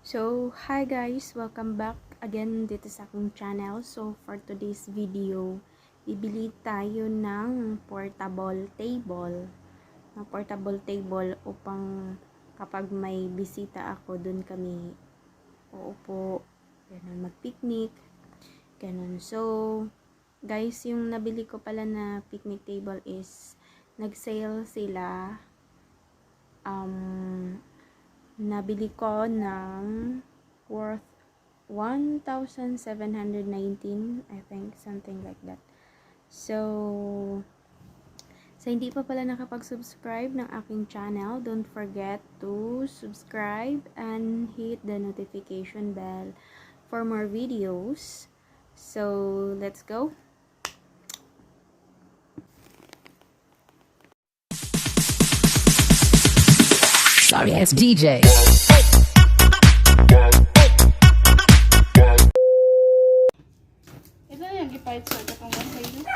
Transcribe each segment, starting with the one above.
So, hi guys! Welcome back again dito sa aking channel. So, for today's video, bibili tayo ng portable table. Portable table upang kapag may bisita ako, dun kami uupo, ganun, mag-picnic, ganun. So, guys, yung nabili ko pala na picnic table is, nag-sale sila. Nabili ko ng worth 1,719, I think, something like that. So, sa hindi pa pala nakapag-subscribe ng aking channel, don't forget to subscribe and hit the notification bell for more videos. So, let's go! Sorry ass DJ. Ito na yung gipahit sa katong website niyo.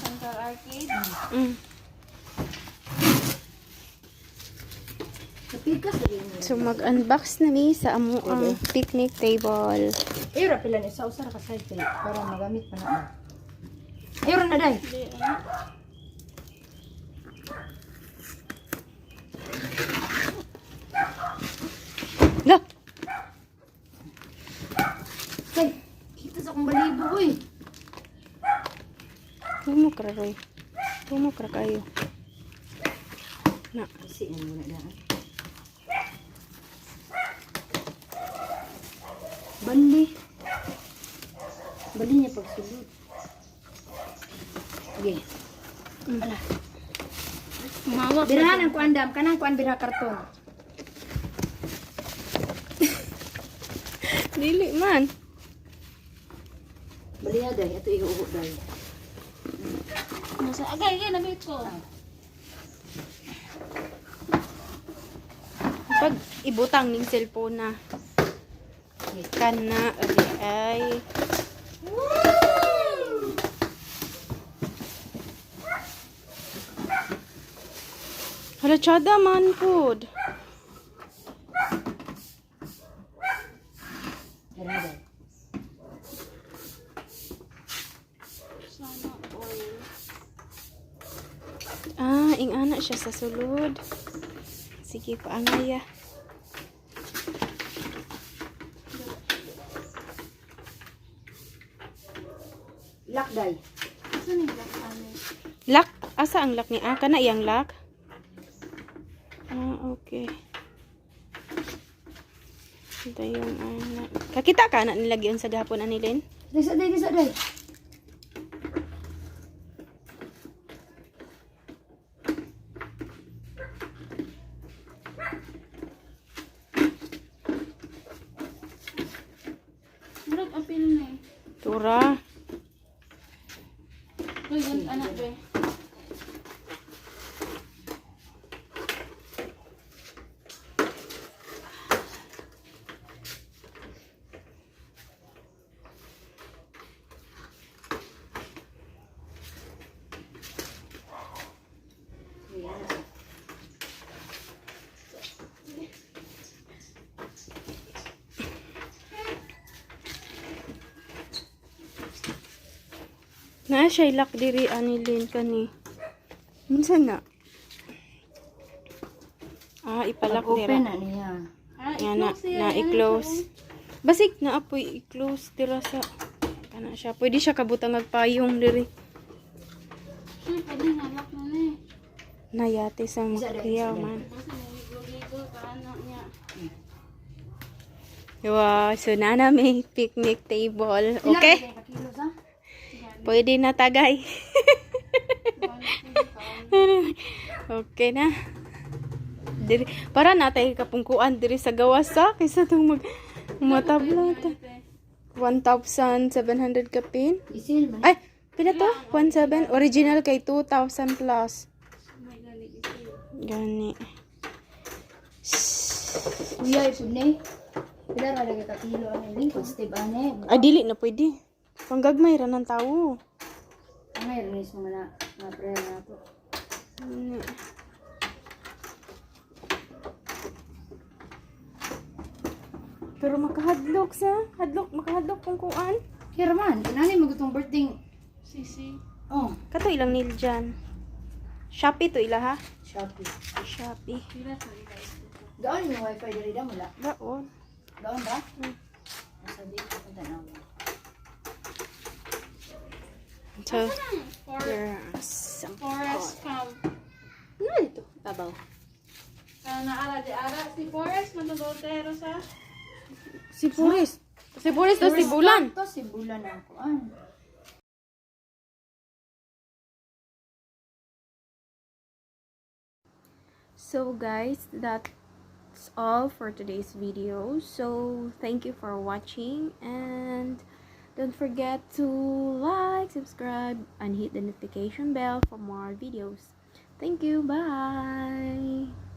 Central Arcade. So, mag-unbox na mi sa amo ang picnic table. Ayun, pila ni sa usara ka side plate para magamit pa na. Ayun na day. Ga! Kay, kita sa kong balibo oy. Tumok ra Roy. Tumok ra kayo. Na. Kasi yan muna daan. Bali. Bali niya pagsulod. Okay. Ala. Mawak. Birahan ang kuandam, kanang kuan bira karton. Dili man. Bali na day, ato iuho day. Nasa agay yan nabit ko. Pag ibutang ning cellphone na. Kana ay. Hala chada man food. Bira day. Sana all. Ah, ing ana siya sa sulod. Sige, paangay ya. Lock day. Saan yung black honey? Lock? Asa ang lock ni? Ah, kana iyang lock? Ah, okay. Ito yung ana. Kakita ka na nilagyan sa gahapon anilin? Disa day, disa day. Murag apil na eh. Tura. Uy, ganit anak be. Na siya lock diri anilin kani. Minsan na. Ah, ipalak dira. Open na niya. Ah, Yan na, i-close yan. na i-close. Basig na apoy i-close dira sa kana siya. Pwede siya kabutang magpayong diri. Siya, pwede nalak na na eh. Nayate sa makriyaw man. Basta naligo-ligo ka ano niya. Wow, so na may picnic table. Okay? Kakilos ha? Pwede na tagay. Okay na. Diri, para natay kapungkuan diri sa gawas sa kaysa tong matabla ta. 1,700 kapin. Isil man. Ay, pila to? 1,700. Original kay 2,000 plus. May galing ito. Gani. Kuya, ipod na eh. Pila ra lagi kakilo ang lingkod, step ane. Ah, dili na pwede. Panggagmay ra ng tao. Ang mayroon is mga prayer na po. Pero makahadlok sa. Makahadlok kung kuan. Kira man, kinani magutong birthday. Sisi. Oh, Kato ilang nil dyan. Shopee to ila ha? Shopee. Shopee. Pila sa guys. Gaon yung wifi dali da mula. Daon. Gaon ba? Nasa dito ko tanaw. So, Forest, there's forest camp. Ano ito? Tabaw. Naara di ara si Forest matudotero sa. Si Puris. Si Puris to si Bulan. To si Bulan ang kuan. So guys, that's all for today's video. So thank you for watching, and don't forget to like, subscribe, and hit the notification bell for more videos. Thank you. Bye.